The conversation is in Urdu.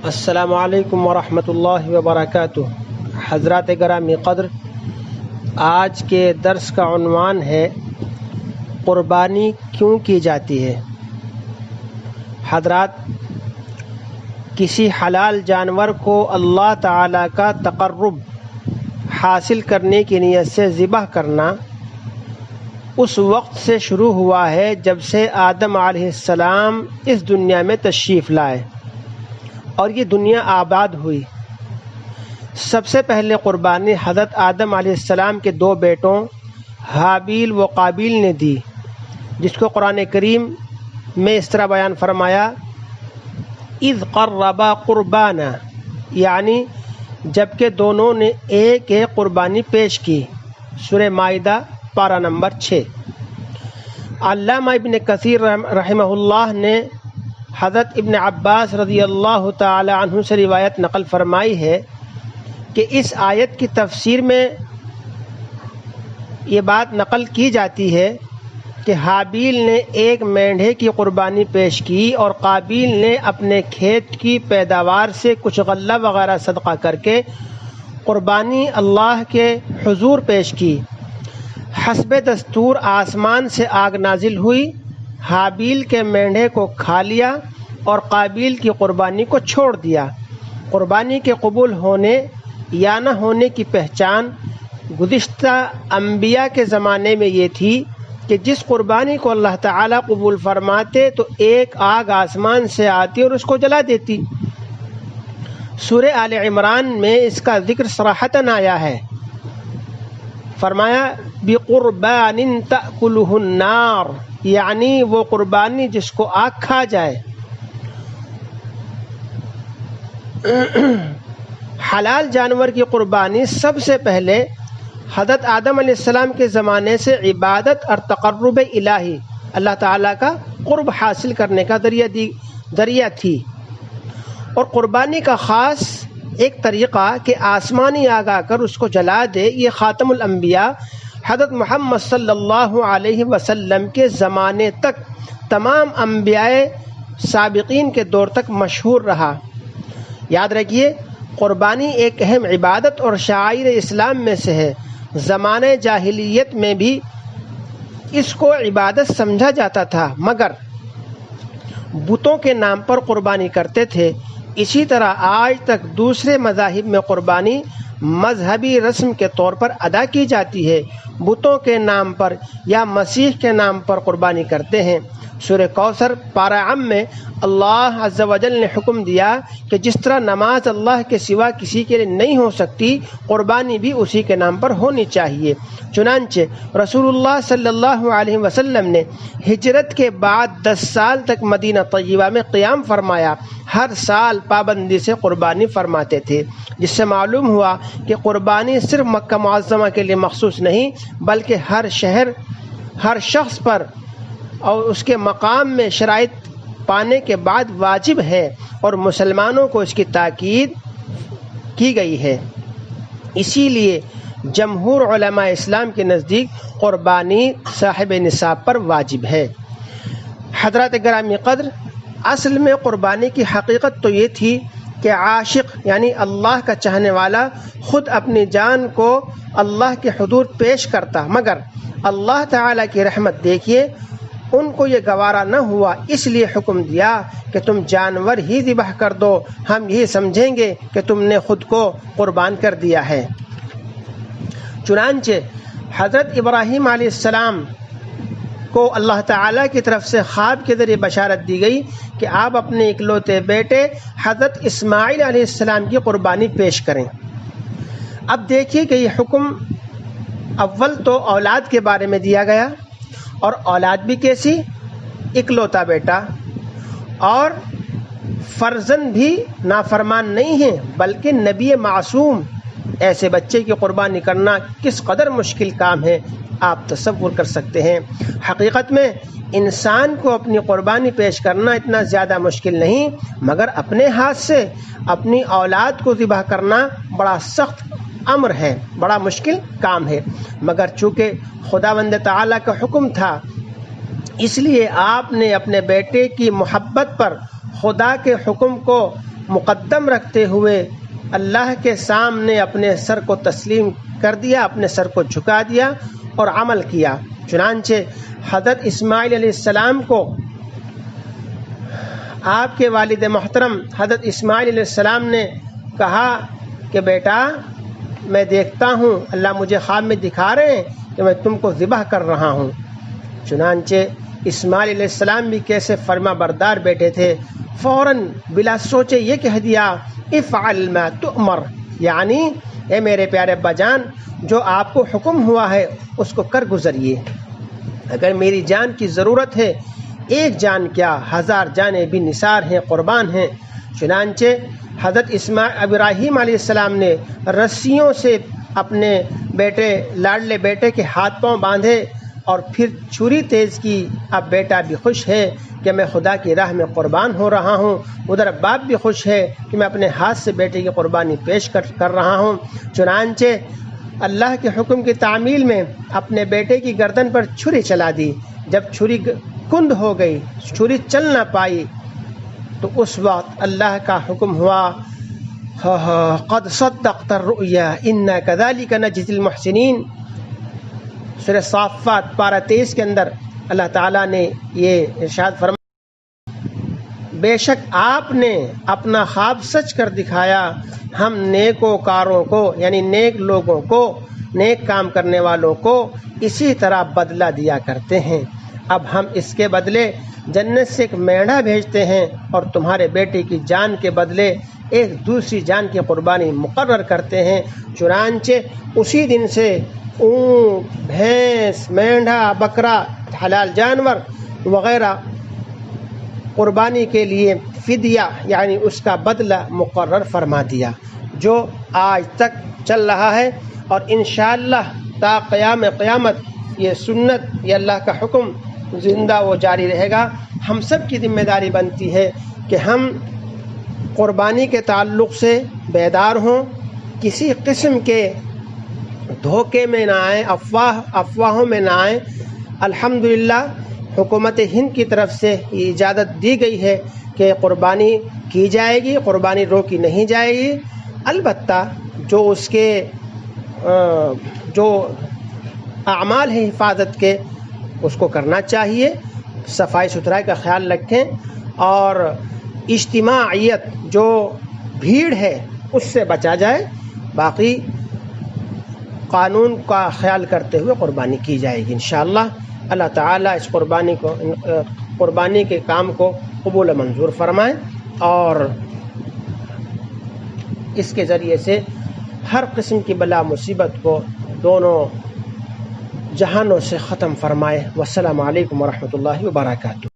السلام علیکم ورحمۃ اللہ وبرکاتہ۔ حضرات گرامی قدر، آج کے درس کا عنوان ہے قربانی کیوں کی جاتی ہے۔ حضرات، کسی حلال جانور کو اللہ تعالیٰ کا تقرب حاصل کرنے کی نیت سے ذبح کرنا اس وقت سے شروع ہوا ہے جب سے آدم علیہ السلام اس دنیا میں تشریف لائے اور یہ دنیا آباد ہوئی۔ سب سے پہلے قربانی حضرت آدم علیہ السلام کے دو بیٹوں حابیل و قابیل نے دی، جس کو قرآن کریم میں اس طرح بیان فرمایا، اذ قربا قربانا، یعنی جبکہ دونوں نے ایک ایک قربانی پیش کی۔ سورہ مائدہ پارہ نمبر 6۔ علامہ ابن کثیر رحمہ اللہ نے حضرت ابن عباس رضی اللہ تعالی عنہ سے روایت نقل فرمائی ہے کہ اس آیت کی تفسیر میں یہ بات نقل کی جاتی ہے کہ حابیل نے ایک مینڈھے کی قربانی پیش کی اور قابیل نے اپنے کھیت کی پیداوار سے کچھ غلہ وغیرہ صدقہ کر کے قربانی اللہ کے حضور پیش کی۔ حسب دستور آسمان سے آگ نازل ہوئی، حابیل کے مینڈھے کو کھا لیا اور قابیل کی قربانی کو چھوڑ دیا۔ قربانی کے قبول ہونے یا نہ ہونے کی پہچان گزشتہ انبیاء کے زمانے میں یہ تھی کہ جس قربانی کو اللہ تعالیٰ قبول فرماتے تو ایک آگ آسمان سے آتی اور اس کو جلا دیتی۔ سورہ آل عمران میں اس کا ذکر صراحتاً آیا ہے، فرمایا بِقُرْبَانٍ تَأْكُلُهُ النَّارُ، یعنی وہ قربانی جس کو آگ کھا جائے۔ حلال جانور کی قربانی سب سے پہلے حضرت آدم علیہ السلام کے زمانے سے عبادت اور تقرب الہی، اللہ تعالیٰ کا قرب حاصل کرنے کا ذریعہ تھی۔ اور قربانی کا خاص ایک طریقہ کہ آسمانی آگ آ کر اس کو جلا دے، یہ خاتم الانبیاء حضرت محمد صلی اللہ علیہ وسلم کے زمانے تک تمام انبیاء سابقین کے دور تک مشہور رہا۔ یاد رکھیے، قربانی ایک اہم عبادت اور شعائر اسلام میں سے ہے۔ زمانے جاہلیت میں بھی اس کو عبادت سمجھا جاتا تھا، مگر بتوں کے نام پر قربانی کرتے تھے۔ اسی طرح آج تک دوسرے مذاہب میں قربانی مذہبی رسم کے طور پر ادا کی جاتی ہے، بتوں کے نام پر یا مسیح کے نام پر قربانی کرتے ہیں۔ سورہ کوثر پارہ عام میں اللہ عز و جل نے حکم دیا کہ جس طرح نماز اللہ کے سوا کسی کے لیے نہیں ہو سکتی، قربانی بھی اسی کے نام پر ہونی چاہیے۔ چنانچہ رسول اللہ صلی اللہ علیہ وسلم نے ہجرت کے بعد 10 سال تک مدینہ طیبہ میں قیام فرمایا، ہر سال پابندی سے قربانی فرماتے تھے، جس سے معلوم ہوا کہ قربانی صرف مکہ معظمہ کے لیے مخصوص نہیں، بلکہ ہر شہر، ہر شخص پر اور اس کے مقام میں شرائط پانے کے بعد واجب ہے، اور مسلمانوں کو اس کی تاکید کی گئی ہے۔ اسی لیے جمہور علماء اسلام کے نزدیک قربانی صاحب نصاب پر واجب ہے۔ حضرات گرامی قدر، اصل میں قربانی کی حقیقت تو یہ تھی کہ عاشق یعنی اللہ کا چاہنے والا خود اپنی جان کو اللہ کے حضور پیش کرتا، مگر اللہ تعالیٰ کی رحمت دیکھیے، ان کو یہ گوارا نہ ہوا، اس لیے حکم دیا کہ تم جانور ہی ذبح کر دو، ہم یہی سمجھیں گے کہ تم نے خود کو قربان کر دیا ہے۔ چنانچہ حضرت ابراہیم علیہ السلام کو اللہ تعالیٰ کی طرف سے خواب کے ذریعے بشارت دی گئی کہ آپ اپنے اکلوتے بیٹے حضرت اسماعیل علیہ السلام کی قربانی پیش کریں۔ اب دیکھیے کہ یہ حکم اول تو اولاد کے بارے میں دیا گیا، اور اولاد بھی کیسی؟ اکلوتا بیٹا، اور فرزند بھی نافرمان نہیں ہیں بلکہ نبی معصوم۔ ایسے بچے کی قربانی کرنا کس قدر مشکل کام ہے، آپ تصور کر سکتے ہیں۔ حقیقت میں انسان کو اپنی قربانی پیش کرنا اتنا زیادہ مشکل نہیں، مگر اپنے ہاتھ سے اپنی اولاد کو ذبح کرنا بڑا سخت امر ہے، بڑا مشکل کام ہے، مگر چونکہ خداوند تعالیٰ کا حکم تھا، اس لیے آپ نے اپنے بیٹے کی محبت پر خدا کے حکم کو مقدم رکھتے ہوئے اللہ کے سامنے اپنے سر کو تسلیم کر دیا، اپنے سر کو جھکا دیا اور عمل کیا۔ چنانچہ حضرت اسماعیل علیہ السلام کو آپ کے والد محترم حضرت اسماعیل علیہ السلام نے کہا کہ بیٹا میں دیکھتا ہوں اللہ مجھے خواب میں دکھا رہے ہیں کہ میں تم کو ذبح کر رہا ہوں۔ چنانچہ اسماعیل علیہ السلام بھی کیسے فرما بردار بیٹے تھے، فوراً بلا سوچے یہ کہہ دیا افعل ما تؤمر، یعنی اے میرے پیارے ابا جان جو آپ کو حکم ہوا ہے اس کو کر گزریے، اگر میری جان کی ضرورت ہے، ایک جان کیا 1000 جانیں بھی نثار ہیں، قربان ہیں۔ چنانچہ حضرت ابراہیم علیہ السلام نے رسیوں سے اپنے بیٹے لاڈلے بیٹے کے ہاتھ پاؤں باندھے اور پھر چھری تیز کی۔ اب بیٹا بھی خوش ہے کہ میں خدا کی راہ میں قربان ہو رہا ہوں، ادھر باپ بھی خوش ہے کہ میں اپنے ہاتھ سے بیٹے کی قربانی پیش کر رہا ہوں۔ چنانچہ اللہ کے حکم کی تعمیل میں اپنے بیٹے کی گردن پر چھری چلا دی۔ جب چھری کند ہو گئی، چھری چل نہ پائی، تو اس وقت اللہ کا حکم ہوا قد صدقت الرؤیا انا كذلك نجزي المحسنین۔ سورہ صافات پارہ 23 کے اندر اللہ تعالیٰ نے یہ ارشاد فرمایا بے شک آپ نے اپنا خواب سچ کر دکھایا، ہم نیکوکاروں کو یعنی نیک لوگوں کو، نیک کام کرنے والوں کو اسی طرح بدلہ دیا کرتے ہیں۔ اب ہم اس کے بدلے جنت سے ایک مینڈھا بھیجتے ہیں اور تمہارے بیٹے کی جان کے بدلے ایک دوسری جان کی قربانی مقرر کرتے ہیں۔ چنانچہ اسی دن سے اونٹ، بھینس، مینڈھا، بکرا، حلال جانور وغیرہ قربانی کے لیے فدیہ یعنی اس کا بدلہ مقرر فرما دیا، جو آج تک چل رہا ہے، اور انشاءاللہ تا قیام قیامت یہ سنت، یہ اللہ کا حکم زندہ و جاری رہے گا۔ ہم سب کی ذمہ داری بنتی ہے کہ ہم قربانی کے تعلق سے بیدار ہوں، کسی قسم کے دھوکے میں نہ آئیں، افواہوں میں نہ آئیں۔ الحمدللہ حکومت ہند کی طرف سے یہ اجازت دی گئی ہے کہ قربانی کی جائے گی، قربانی روکی نہیں جائے گی، البتہ جو اس کے جو اعمال ہیں حفاظت کے اس کو کرنا چاہیے، صفائی ستھرائی کا خیال رکھیں، اور اجتماعیت جو بھیڑ ہے اس سے بچا جائے، باقی قانون کا خیال کرتے ہوئے قربانی کی جائے گی انشاءاللہ۔ اللہ تعالیٰ اس قربانی کے کام کو قبول و منظور فرمائے، اور اس کے ذریعے سے ہر قسم کی بلا مصیبت کو دونوں جہانوں سے ختم فرمائے۔ والسلام علیکم ورحمۃ اللہ وبرکاتہ۔